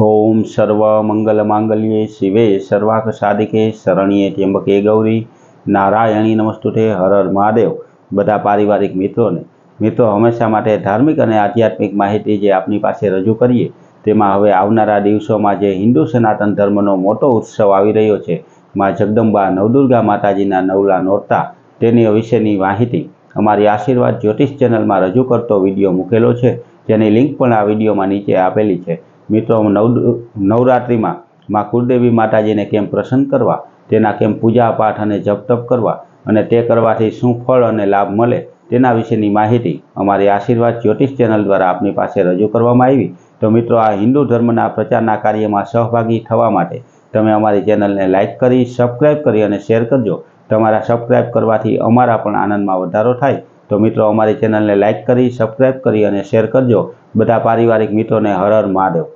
ओम सर्व मंगल मांगल्ये शिवे सर्वार्थ साधिके शरण्ये त्र्यंबके गौरी नारायणी नमस्तुते हर हर महादेव। बधा पारिवारिक मित्रों हमेशा माटे धार्मिक और आध्यात्मिक माहिती जे आपनी पासे रजू करीए तेमां हवे आवनारा दिवसोमां जे हिंदू सनातन धर्मनो मोटो उत्सव आवी रह्यो छे, मां जगदंबा नवदुर्गा माताजीना नवला नोरता तेनी विशेनी माहिती अमारी आशीर्वाद ज्योतिष चेनल में रजू करतो विडियो मूकेलो छे, जेनी लिंक पण आ विडियो में नीचे आपेली छे। मित्रों नवरात्रि में माँ कुलदेवी माताजी ने केम प्रसन्न करवा, तेना केम पूजा पाठ और जप तप करवा अने ते करवाथी शुं फल अने लाभ मळे तेना विशेनी माहिती अमारी आशीर्वाद ज्योतिष चेनल द्वारा आपनी पासे रजू करवामां आवी। तो मित्रों आ हिंदू धर्मना प्रचारना कार्यमां सहभागी थवा माटे तमे अमारी चेनलने लाइक करी सब्सक्राइब करी अने शेर करजो। तमारा सब्सक्राइब करवाथी अमारा पण आनंदमां वधारो थाय। तो मित्रों अमारी चेनलने लाइक करी सब्सक्राइब करी अने शेर करजो। बधा पारिवारिक मित्रों ने हर हर महादेव।